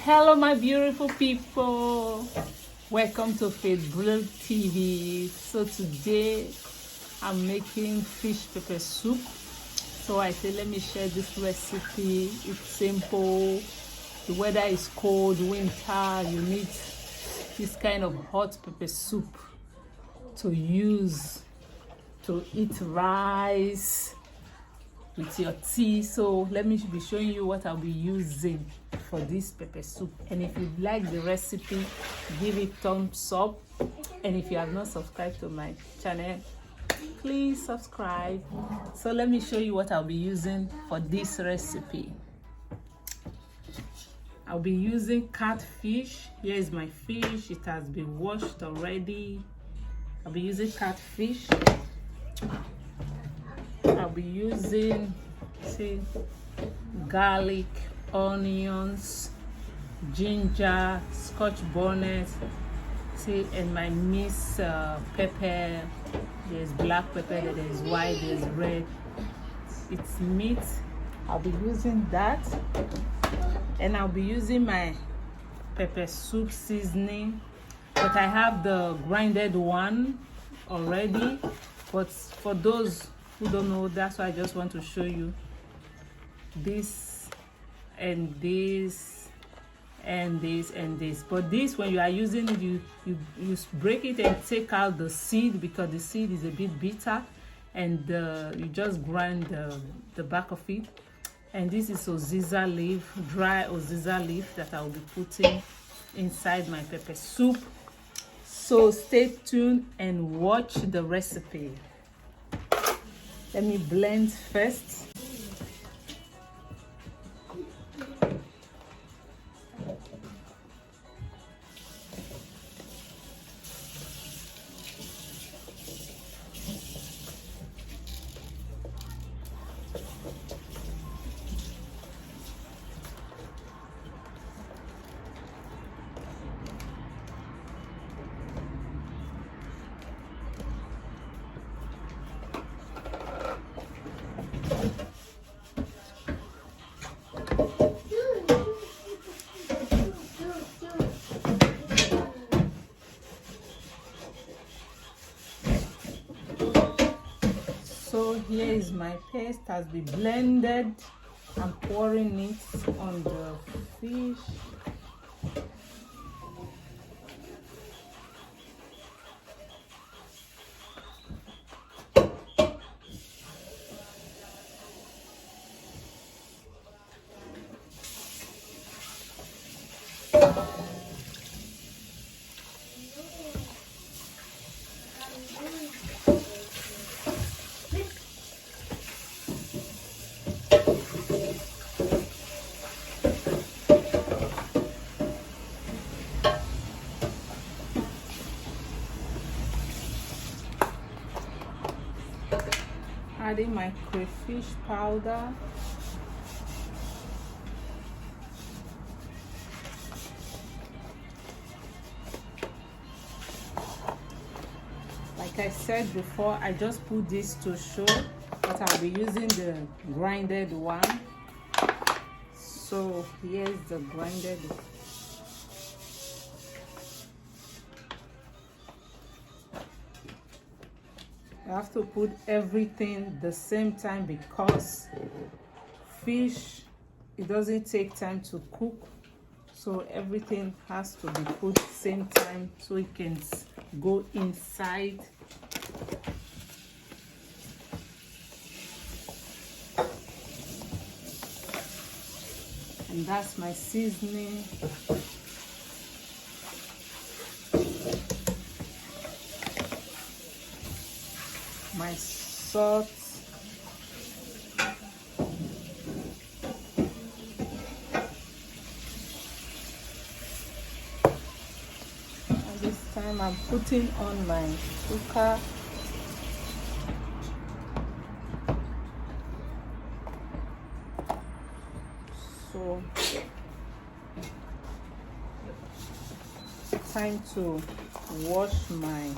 Hello my beautiful people, welcome to Faith Grill TV. So today I'm making fish pepper soup. So I say let me share this recipe. It's simple. The weather is cold, winter, you need this kind of hot pepper soup to use to eat rice with your tea. So let me be showing you what I'll be using for this pepper soup. And if you like the recipe, give it thumbs up. And if you have not subscribed to my channel, please subscribe. So let me show you what I'll be using for this recipe. I'll be using catfish. Here is my fish. It has been washed already. I'll be using catfish. I'll be using, garlic, onions, ginger, scotch bonnet, and my mixed pepper. There's black pepper, there's white, there's red. It's meat. I'll be using that, and I'll be using my pepper soup seasoning, but I have the grinded one already. But for those who don't know, that's why I just want to show you this and this and this and this. But this, when you are using it, you break it and take out the seed, because the seed is a bit bitter, and you just grind the back of it. And this is oziza leaf, dry oziza leaf, that I will be putting inside my pepper soup. So stay tuned and watch the recipe. Let me blend first. So here is my paste, has been blended. I'm pouring it on the fish. Adding my crayfish powder. Like I said before, I just put this to show that I'll be using the grinded one. So here's the grinded one. I have to put everything the same time, because fish, it doesn't take time to cook, so everything has to be put same time so it can go inside. And that's my seasoning. My salt, and this time I'm putting on my sugar. So time to wash my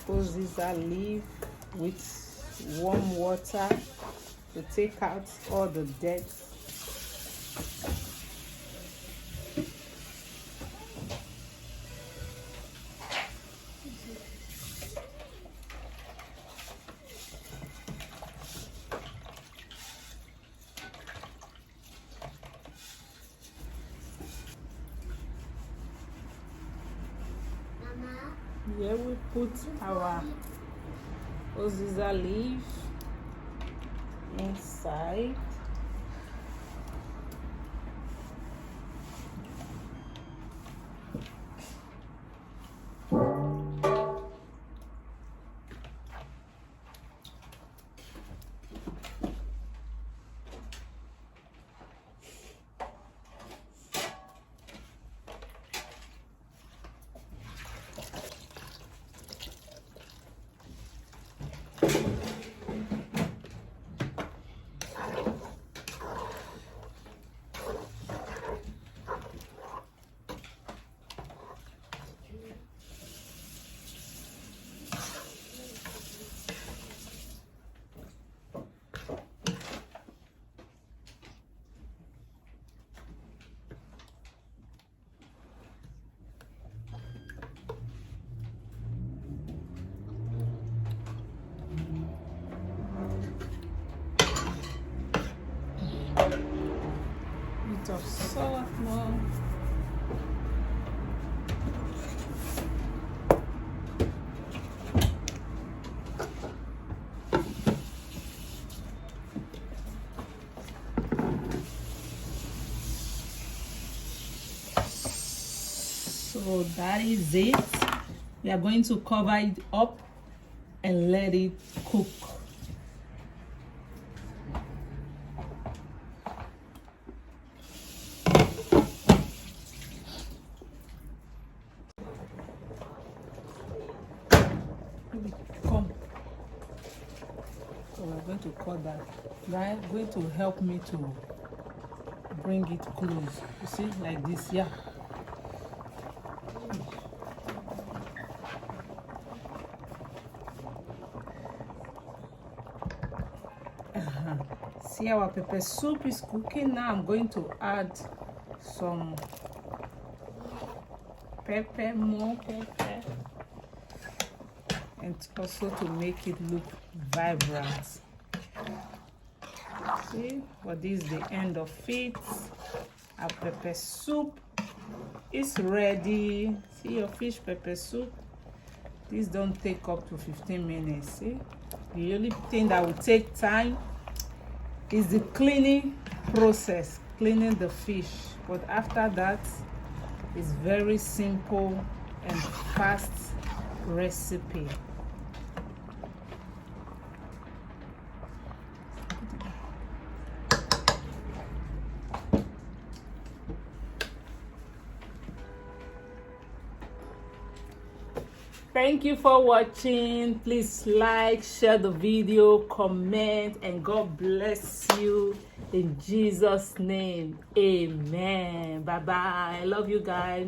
oziza leaf with warm water to take out all the dirt. Here we put our uziza leaf inside. Bit of salt more. So that is it. We are going to cover it up and let it cook. Come. So we're going to cut that. They're going to help me to bring it close. You see, like this, yeah. See, our pepper soup is cooking now. I'm going to add some pepper, more pepper, and also to make it look vibrant. See, but this is the end of it. Our pepper soup is ready. See your fish pepper soup. This don't take up to 15 minutes. See, the only thing that will take time is the cleaning process, cleaning the fish. But after that, it's very simple and fast recipe. Thank you for watching. Please like, share the video, comment, and God bless you in Jesus' name. Amen. Bye bye. I love you guys.